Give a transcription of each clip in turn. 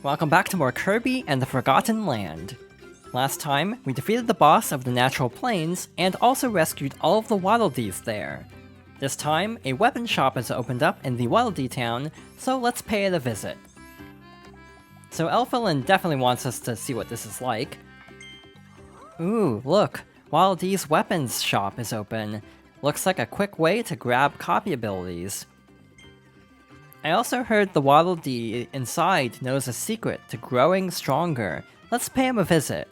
Welcome back to more Kirby and the Forgotten Land. Last time, we defeated the boss of the Natural Plains and also rescued all of the Waddle Dees there. This time, a weapon shop has opened up in the Waddle Dee town, so let's pay it a visit. So Elfilin definitely wants us to see what this is like. Ooh, look! Waddle Dee's weapons shop is open. Looks like a quick way to grab copy abilities. I also heard the Waddle Dee inside knows a secret to growing stronger. Let's pay him a visit.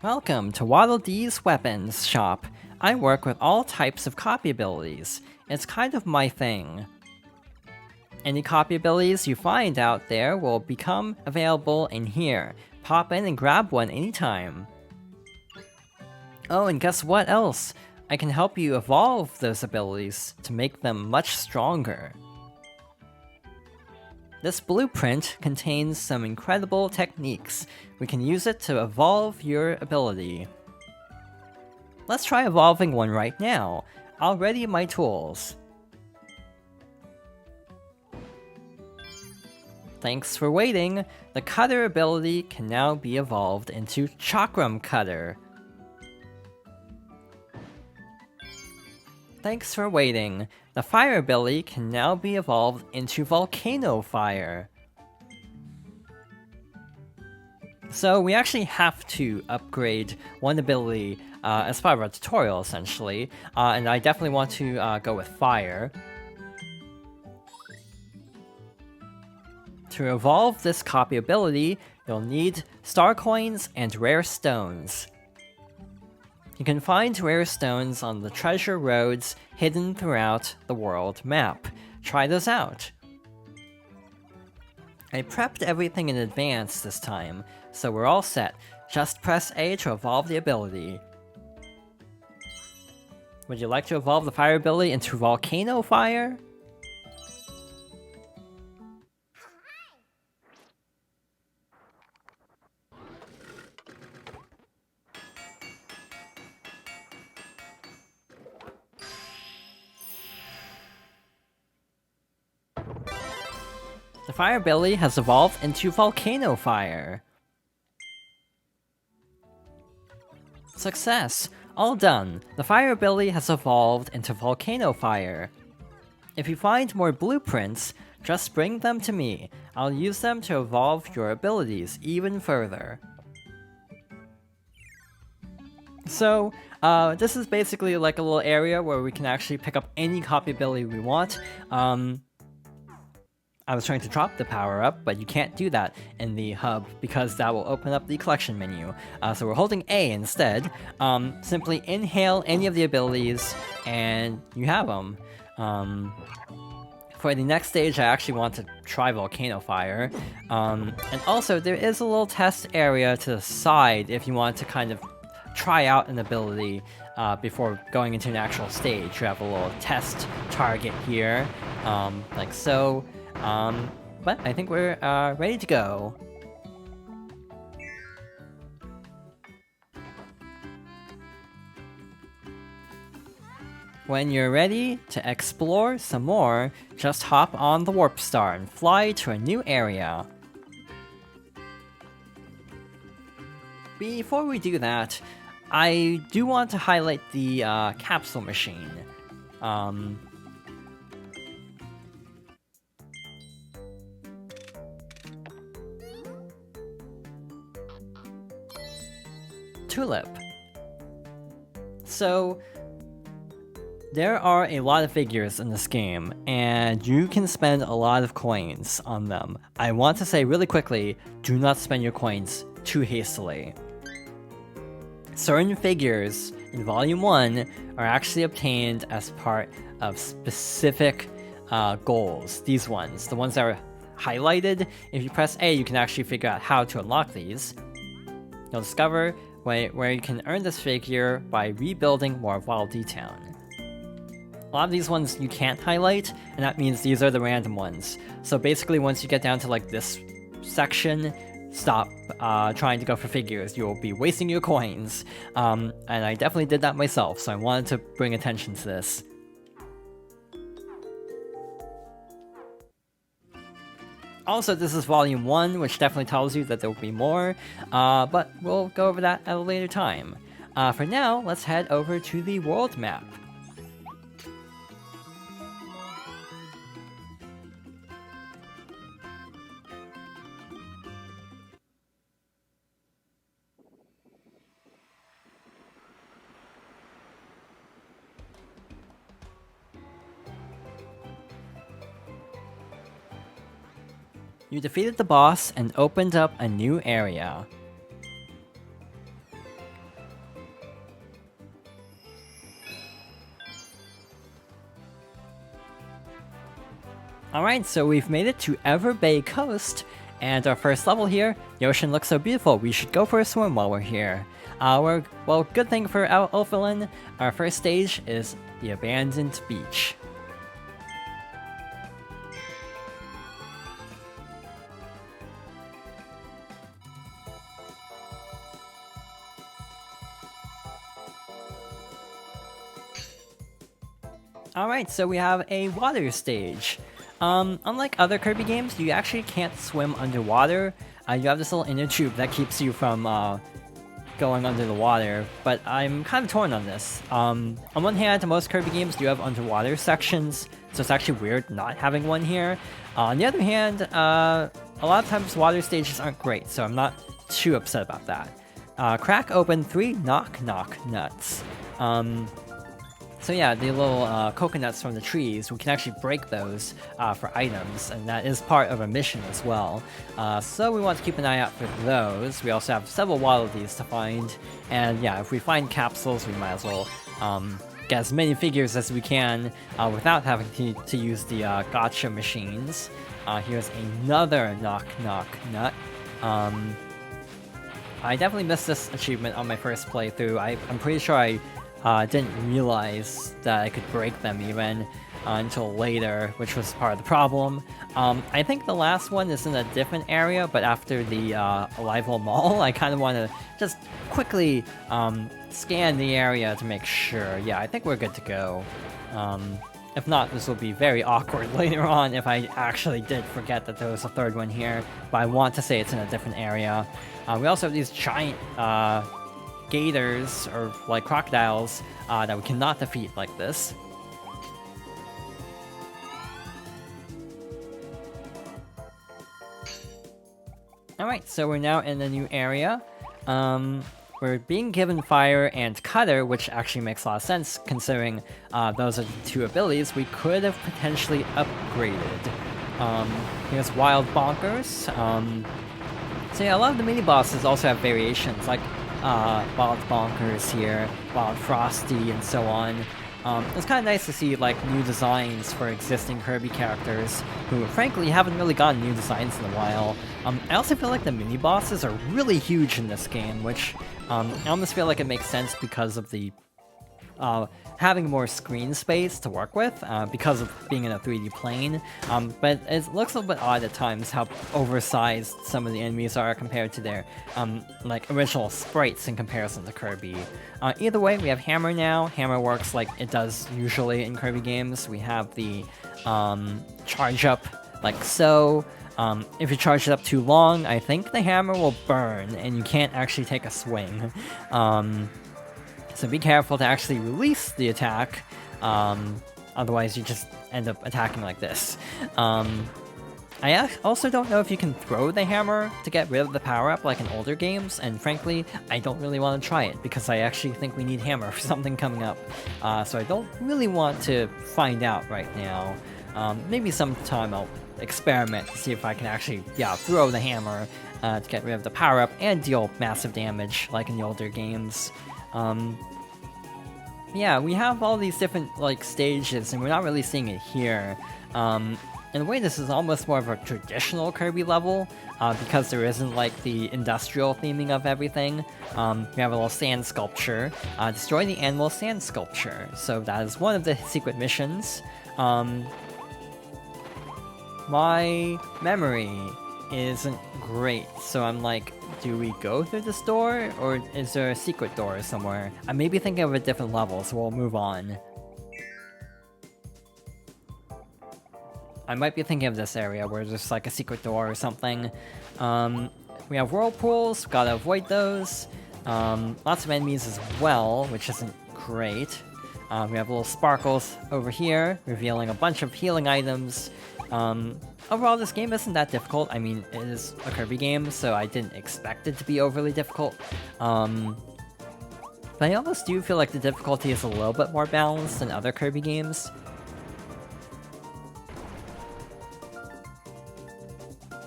Welcome to Waddle Dee's weapons shop. I work with all types of copy abilities. It's kind of my thing. Any copy abilities you find out there will become available in here. Pop in and grab one anytime. Oh, and guess what else? I can help you evolve those abilities to make them much stronger. This blueprint contains some incredible techniques. We can use it to evolve your ability. Let's try evolving one right now. I'll ready my tools. Thanks for waiting. The Cutter ability can now be evolved into Chakram Cutter. Thanks for waiting. The Fire ability can now be evolved into Volcano Fire. So we actually have to upgrade one ability as part of our tutorial, essentially. And I definitely want to go with Fire. To evolve this copy ability, you'll need star coins and rare stones. You can find rare stones on the treasure roads hidden throughout the world map. Try those out. I prepped everything in advance this time, so we're all set. Just press A to evolve the ability. Would you like to evolve the Fire ability into Volcano Fire? The Fire ability has evolved into Volcano Fire. Success! All done. The Fire ability has evolved into Volcano Fire. If you find more blueprints, just bring them to me. I'll use them to evolve your abilities even further. So, this is basically like a little area where we can actually pick up any copy ability we want. I was trying to drop the power up, but you can't do that in the hub because that will open up the collection menu. So we're holding A instead. Simply inhale any of the abilities and you have them. For the next stage, I actually want to try Volcano Fire. And also, there is a little test area to the side if you want to kind of try out an ability before going into an actual stage. You have a little test target here, like so. But I think we're ready to go. When you're ready to explore some more, just hop on the Warp Star and fly to a new area. Before we do that, I do want to highlight the capsule machine. Tulip. So, there are a lot of figures in this game, and you can spend a lot of coins on them. I want to say really quickly, do not spend your coins too hastily. Certain figures in Volume 1 are actually obtained as part of specific goals. These ones, the ones that are highlighted, if you press A, you can actually figure out how to unlock these. You'll discover where you can earn this figure by rebuilding more of Waddle Dee Town. A lot of these ones you can't highlight, and that means these are the random ones. So basically once you get down to like this section, stop trying to go for figures. You'll be wasting your coins. And I definitely did that myself, so I wanted to bring attention to this. Also, this is Volume 1, which definitely tells you that there will be more, but we'll go over that at a later time. For now, let's head over to the world map. You defeated the boss and opened up a new area. Alright, so we've made it to Everbay Coast, and our first level here. The ocean looks so beautiful, we should go for a swim while we're here. Well, good thing for Elfilin, our first stage is the Abandoned Beach. Alright, so we have a water stage. Unlike other Kirby games, you actually can't swim underwater. You have this little inner tube that keeps you from going under the water, but I'm kind of torn on this. On one hand, most Kirby games do have underwater sections, so it's actually weird not having one here. On the other hand, a lot of times water stages aren't great, so I'm not too upset about that. Crack open 3 knock nuts. So yeah, the little coconuts from the trees, we can actually break those for items, and that is part of a mission as well. So we want to keep an eye out for those. We also have several wallabies to find, and yeah, if we find capsules, we might as well get as many figures as we can without having to use the gotcha machines. Here's another knock nut. I definitely missed this achievement on my first playthrough. I'm pretty sure I didn't realize that I could break them even until later, which was part of the problem. I think the last one is in a different area, but after the Arrival Mall, I kind of want to just quickly scan the area to make sure. Yeah, I think we're good to go. If not, this will be very awkward later on if I actually did forget that there was a third one here, but I want to say it's in a different area. We also have these giant gators, or like crocodiles, that we cannot defeat like this. Alright, so we're now in a new area. We're being given Fire and Cutter, which actually makes a lot of sense considering those are the two abilities we could have potentially upgraded. Here's Wild Bonkers. So yeah, a lot of the mini-bosses also have variations, like Wild Bonkers here, Wild Frosty, and so on. It's kind of nice to see like new designs for existing Kirby characters who frankly haven't really gotten new designs in a while. I also feel like the mini-bosses are really huge in this game, which I almost feel like it makes sense because of the having more screen space to work with because of being in a 3D plane, but it looks a little bit odd at times how oversized some of the enemies are compared to their like original sprites in comparison to Kirby. Either way, we have Hammer now. Hammer works like it does usually in Kirby games. We have the charge up like so. If you charge it up too long, I think the hammer will burn and you can't actually take a swing. So be careful to actually release the attack, otherwise you just end up attacking like this. I also don't know if you can throw the hammer to get rid of the power-up like in older games, and frankly, I don't really want to try it because I actually think we need hammer for something coming up. So I don't really want to find out right now. Maybe sometime I'll experiment to see if I can actually, throw the hammer to get rid of the power-up and deal massive damage like in the older games. Yeah, we have all these different like stages, and we're not really seeing it here. In a way, this is almost more of a traditional Kirby level, because there isn't like the industrial theming of everything. We have a little sand sculpture. Destroy the animal sand sculpture. So that is one of the secret missions. My memory. isn't great. So I'm like, do we go through this door, or is there a secret door somewhere? I may be thinking of a different level, so we'll move on. I might be thinking of this area where there's like a secret door or something. We have whirlpools, gotta avoid those. Lots of enemies as well, which isn't great. We have little sparkles over here, revealing a bunch of healing items. Overall, this game isn't that difficult. I mean, it is a Kirby game, so I didn't expect it to be overly difficult. But I almost do feel like the difficulty is a little bit more balanced than other Kirby games.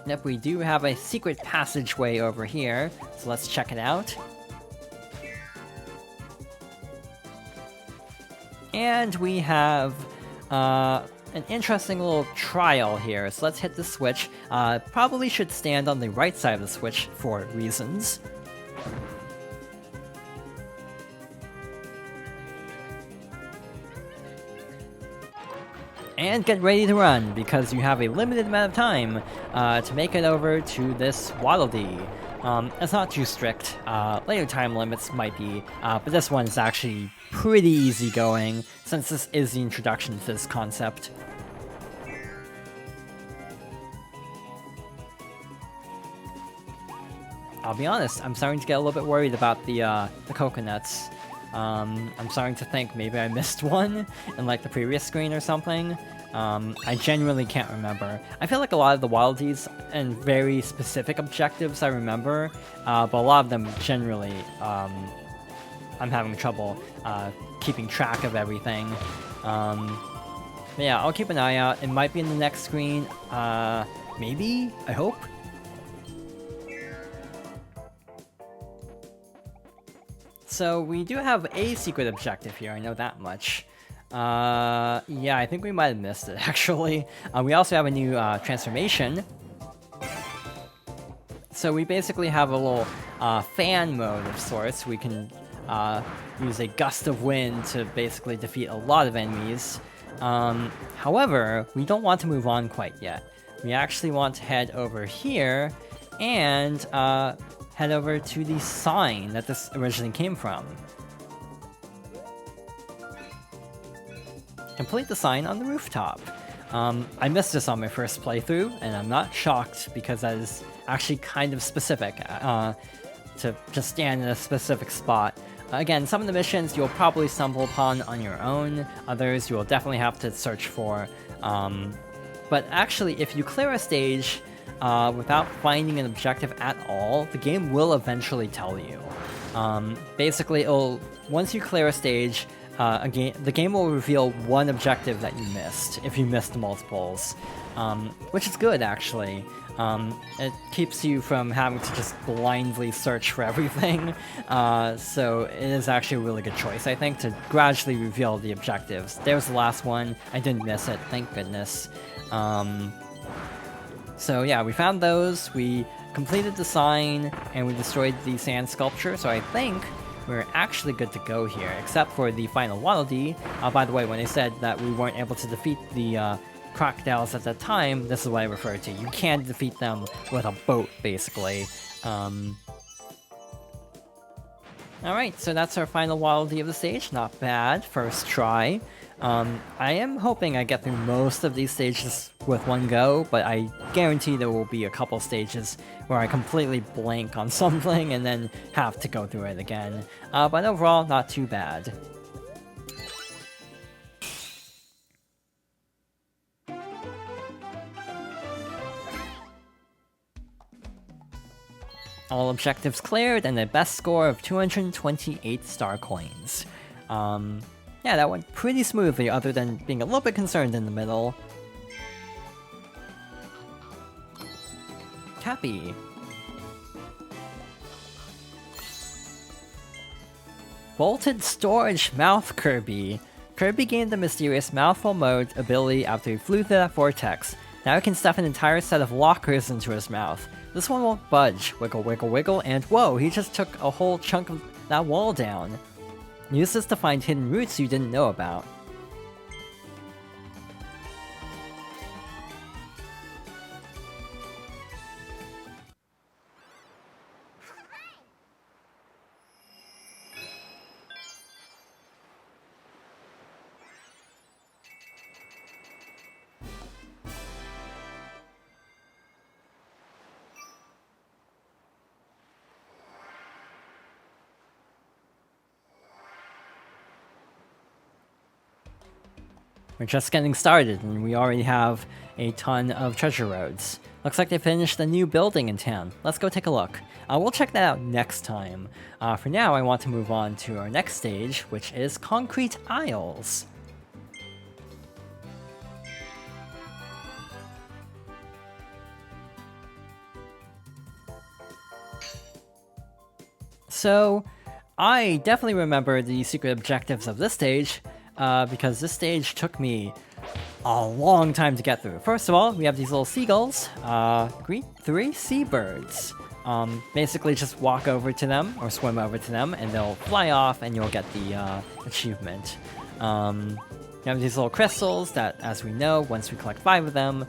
Yep, we do have a secret passageway over here, so let's check it out. And we have an interesting little trial here, so let's hit the switch. Probably should stand on the right side of the switch for reasons. And get ready to run, because you have a limited amount of time to make it over to this Waddle Dee. It's not too strict. Later time limits might be, but this one is actually pretty easygoing, since this is the introduction to this concept. I'll be honest, I'm starting to get a little bit worried about the coconuts. I'm starting to think maybe I missed one in like the previous screen or something. I genuinely can't remember. I feel like a lot of the Waddle Dees and very specific objectives I remember, but a lot of them generally, I'm having trouble keeping track of everything. But yeah, I'll keep an eye out. It might be in the next screen. Maybe? I hope? So we do have a secret objective here, I know that much. Yeah, I think we might have missed it, actually. We also have a new transformation. So we basically have a little fan mode of sorts. We can use a gust of wind to basically defeat a lot of enemies. However, we don't want to move on quite yet. We actually want to head over here and head over to the sign that this originally came from. Complete the sign on the rooftop. I missed this on my first playthrough, and I'm not shocked because that is actually kind of specific to just stand in a specific spot. Again, some of the missions you'll probably stumble upon on your own, others you will definitely have to search for. But actually, if you clear a stage without finding an objective at all, the game will eventually tell you. Basically, once you clear a stage, the game will reveal one objective that you missed, if you missed the multiples, which is good, actually. It keeps you from having to just blindly search for everything, so it is actually a really good choice, I think, to gradually reveal the objectives. There's the last one. I didn't miss it, thank goodness. So yeah, we found those, we completed the sign, and we destroyed the sand sculpture, so I think we're actually good to go here, except for the final Waddle Dee. By the way, when I said that we weren't able to defeat the crocodiles at that time, this is what I referred to. You can defeat them with a boat, basically. Alright, so that's our final Waddle Dee of the stage. Not bad, first try. I am hoping I get through most of these stages with one go, but I guarantee there will be a couple stages where I completely blank on something and then have to go through it again. But overall, not too bad. All objectives cleared and a best score of 228 star coins. Yeah, that went pretty smoothly, other than being a little bit concerned in the middle. Cappy. Bolted Storage Mouth Kirby. Kirby gained the mysterious mouthful mode ability after he flew through that vortex. Now he can stuff an entire set of lockers into his mouth. This one won't budge. Wiggle, wiggle, wiggle, and whoa, he just took a whole chunk of that wall down. Use this to find hidden roots you didn't know about. We're just getting started, and we already have a ton of treasure roads. Looks like they finished a new building in town. Let's go take a look. We'll check that out next time. For now, I want to move on to our next stage, which is Concrete Isles. So, I definitely remember the secret objectives of this stage, because this stage took me a long time to get through. First of all, we have these little seagulls. Greet 3 seabirds. Basically just walk over to them, or swim over to them, and they'll fly off and you'll get the achievement. You have these little crystals that, as we know, once we collect 5 of them,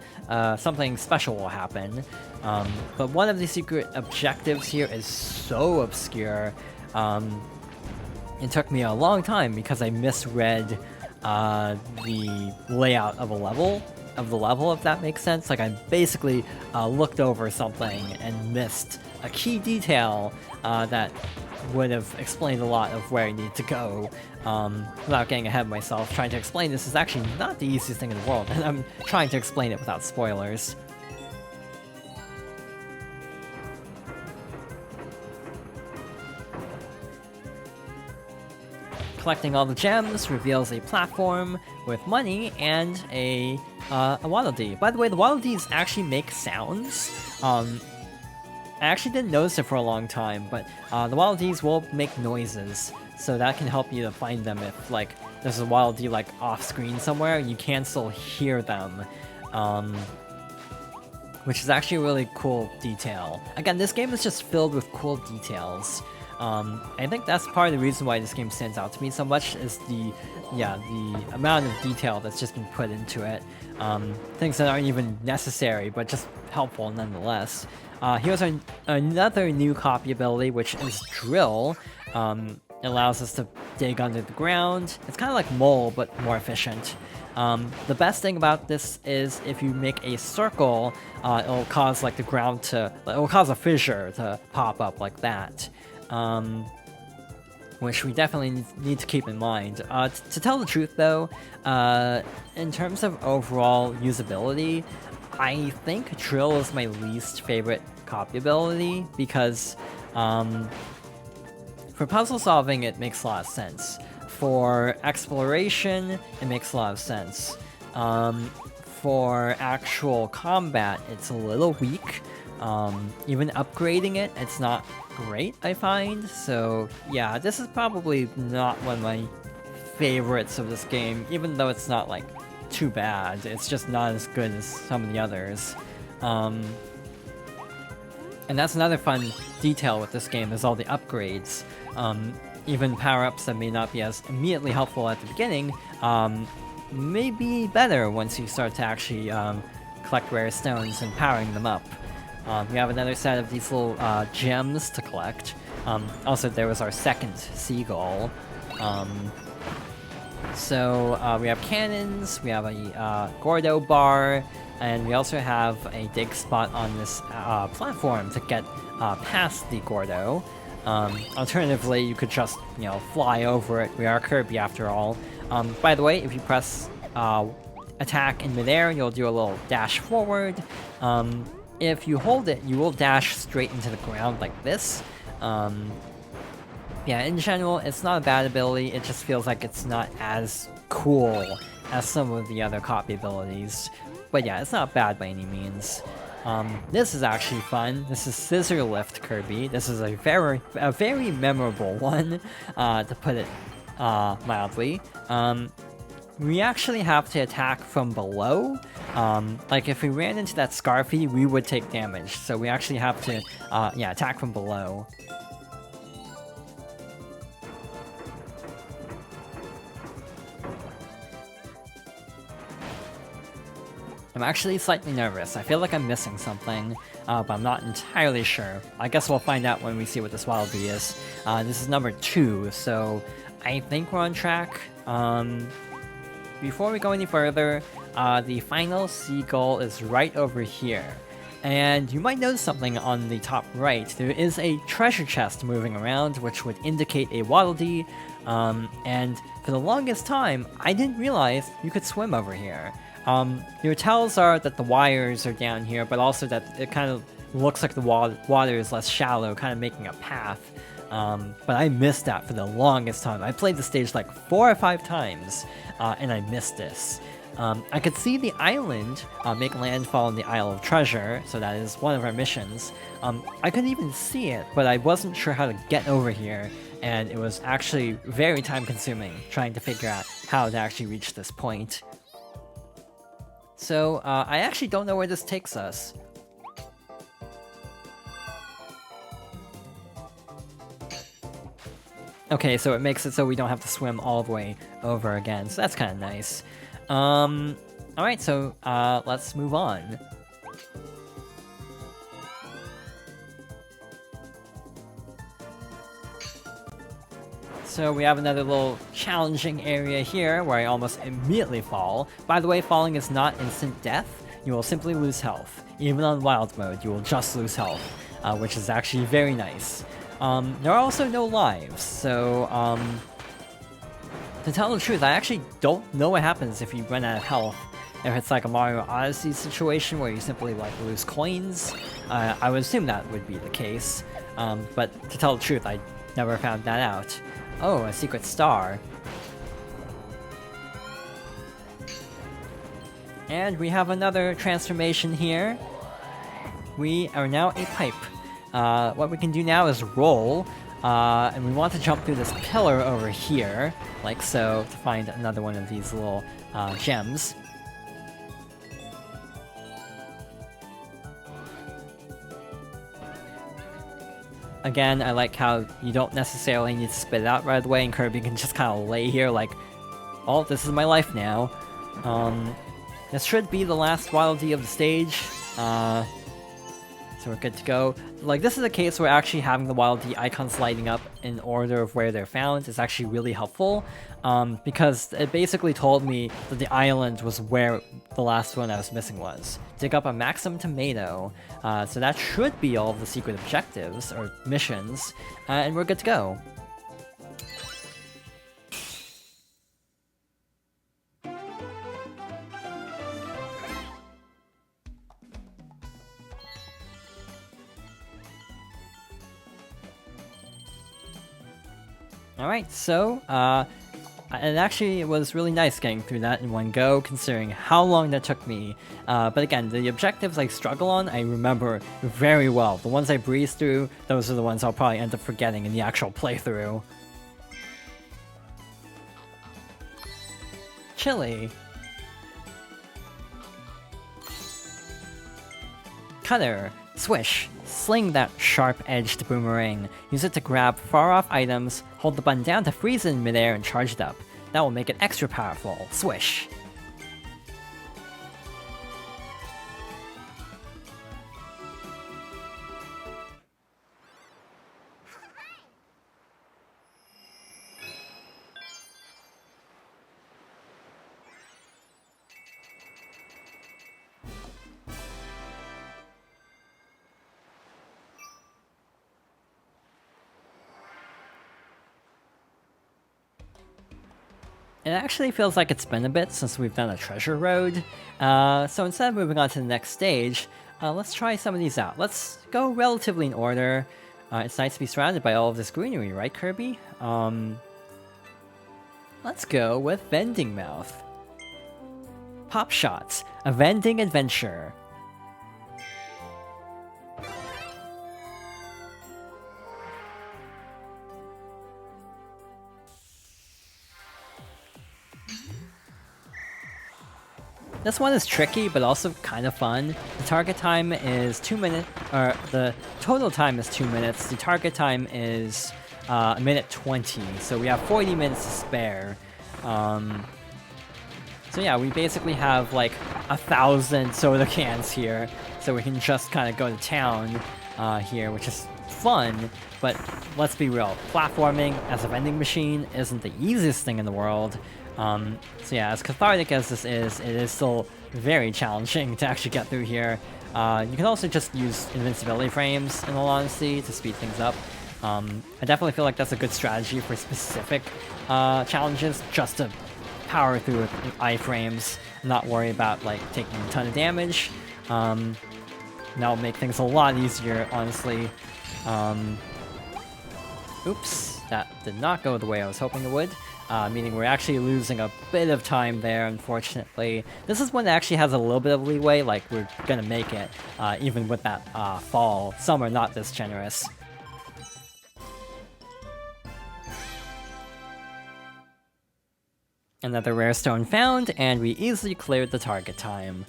something special will happen. But one of the secret objectives here is so obscure. It took me a long time because I misread the layout of the level, if that makes sense. Like, I basically looked over something and missed a key detail that would have explained a lot of where I need to go. Without getting ahead of myself, trying to explain this is actually not the easiest thing in the world, and I'm trying to explain it without spoilers. Collecting all the gems reveals a platform with money and a Waddle Dee. By the way, the Waddle Dees actually make sounds. I actually didn't notice it for a long time, but the Waddle Dees will make noises, so that can help you to find them if, like, there's a Waddle Dee, like, off-screen somewhere, you can still hear them. Which is actually a really cool detail. Again, this game is just filled with cool details. I think that's part of the reason why this game stands out to me so much, is the amount of detail that's just been put into it. Things that aren't even necessary, but just helpful nonetheless. Here's another new copy ability, which is Drill. It allows us to dig under the ground. It's kind of like Mole, but more efficient. The best thing about this is if you make a circle, it'll cause like the ground to, it'll cause a fissure to pop up like that. Which we definitely need to keep in mind. To tell the truth though, in terms of overall usability, I think Drill is my least favorite copy ability, because for puzzle solving it makes a lot of sense. For exploration, it makes a lot of sense. For actual combat, it's a little weak. Even upgrading it, it's not great, I find. So yeah, this is probably not one of my favorites of this game, even though it's not like too bad. It's just not as good as some of the others. And that's another fun detail with this game, is all the upgrades. Even power-ups that may not be as immediately helpful at the beginning, may be better once you start to actually collect rare stones and powering them up. We have another set of these little gems to collect. Also, there was our second seagull. So we have cannons, we have a Gordo bar, and we also have a dig spot on this platform to get past the Gordo. Alternatively, you could just, fly over it. We are Kirby after all. By the way, if you press attack in midair, you'll do a little dash forward. If you hold it, you will dash straight into the ground like this. Yeah, in general, it's not a bad ability, it just feels like it's not as cool as some of the other copy abilities. But yeah, it's not bad by any means. This is actually fun. This is Scissor Lift Kirby. This is a very memorable one, to put it mildly. We actually have to attack from below. Like if we ran into that Scarfy, we would take damage. So we actually have to, attack from below. I'm actually slightly nervous. I feel like I'm missing something, but I'm not entirely sure. I guess we'll find out when we see what this Waddle Dee is. This is number 2, so I think we're on track. Before we go any further, the final seagull is right over here. And you might notice something on the top right. There is a treasure chest moving around, which would indicate a Waddle Dee. And for the longest time, I didn't realize you could swim over here. Your tells are that the wires are down here, but also that it kind of looks like the water is less shallow, kind of making a path. But I missed that for the longest time. I played the stage like 4 or 5 times, and I missed this. I could see the island make landfall in the Isle of Treasure, so that is one of our missions. I couldn't even see it, but I wasn't sure how to get over here, and it was actually very time-consuming trying to figure out how to actually reach this point. So, I actually don't know where this takes us. Okay, so it makes it so we don't have to swim all the way over again, so that's kind of nice. Alright, so, let's move on. So we have another little challenging area here where I almost immediately fall. By the way, falling is not instant death. You will simply lose health. Even on wild mode, you will just lose health, which is actually very nice. There are also no lives, so, to tell the truth, I actually don't know what happens if you run out of health. If it's like a Mario Odyssey situation where you simply like lose coins, I would assume that would be the case. But to tell the truth, I never found that out. Oh, a secret star. And we have another transformation here. We are now a pipe. What we can do now is roll. And we want to jump through this pillar over here, like so, to find another one of these little gems. Again, I like how you don't necessarily need to spit it out right away, and Kirby can just kind of lay here like, oh, this is my life now. This should be the last Waddle Dee of the stage. So we're good to go. Like, this is a case where actually having the Waddle Dee icons lighting up in order of where they're found is actually really helpful, because it basically told me that the island was where the last one I was missing was. Dig up a Maxim Tomato, so that should be all of the secret objectives, or missions, and we're good to go. Alright, so, it actually was really nice getting through that in one go, considering how long that took me. But again, the objectives I struggle on, I remember very well. The ones I breeze through, those are the ones I'll probably end up forgetting in the actual playthrough. Chili. Cutter. Swish. Sling that sharp-edged boomerang. Use it to grab far-off items, hold the button down to freeze it in midair and charge it up. That will make it extra powerful. Swish. It actually feels like it's been a bit since we've done a treasure road, so instead of moving on to the next stage, let's try some of these out. Let's go relatively in order. It's nice to be surrounded by all of this greenery, right, Kirby? Let's go with Vending Mouth. Pop Shots, a vending adventure. This one is tricky, but also kind of fun. The target time is 2 minutes, or the total time is 2 minutes. The target time is a minute 20, so we have 40 minutes to spare. So yeah, we basically have like 1,000 soda cans here, so we can just kind of go to town here, which is fun, but let's be real, platforming as a vending machine isn't the easiest thing in the world. So yeah, as cathartic as this is, it is still very challenging to actually get through here. You can also just use invincibility frames, in all honesty, to speed things up. I definitely feel like that's a good strategy for specific challenges, just to power through with iframes, not worry about like taking a ton of damage. That'll make things a lot easier, honestly. Oops, that did not go the way I was hoping it would. Meaning we're actually losing a bit of time there, unfortunately. This is one that actually has a little bit of leeway, like we're gonna make it, even with that fall. Some are not this generous. Another rare stone found, and we easily cleared the target time.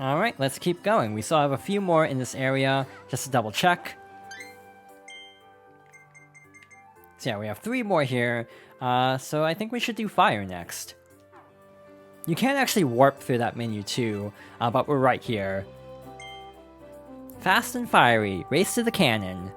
Alright, let's keep going. We still have a few more in this area, just to double check. So yeah, we have 3 more here, so I think we should do fire next. You can actually warp through that menu too, but we're right here. Fast and fiery, race to the cannon.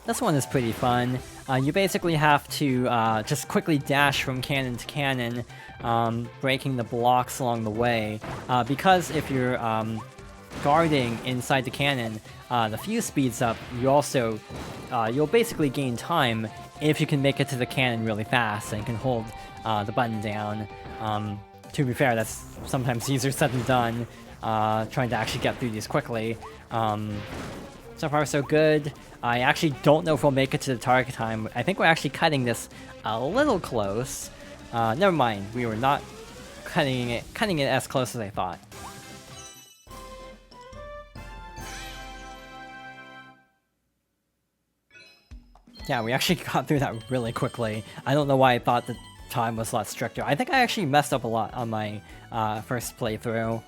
This one is pretty fun. You basically have to just quickly dash from cannon to cannon, breaking the blocks along the way. Because if you're guarding inside the cannon, the fuse speeds up. You also, you'll basically gain time if you can make it to the cannon really fast and can hold the button down. To be fair, that's sometimes easier said than done, trying to actually get through these quickly. So far so good. I actually don't know if we'll make it to the target time. I think we're actually cutting this a little close. Never mind, we were not cutting it as close as I thought. Yeah, we actually got through that really quickly. I don't know why I thought the time was a lot stricter. I think I actually messed up a lot on my first playthrough.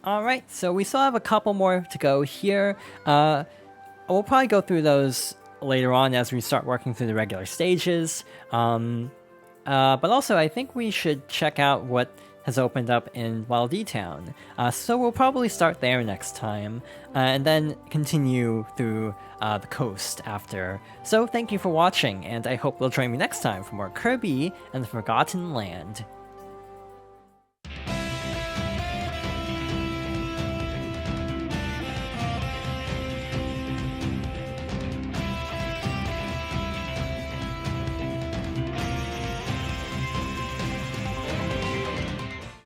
Alright, so we still have a couple more to go here. We'll probably go through those later on as we start working through the regular stages. But also, I think we should check out what has opened up in Wildee Town. So we'll probably start there next time, and then continue through the coast after. So thank you for watching, and I hope you'll join me next time for more Kirby and the Forgotten Land.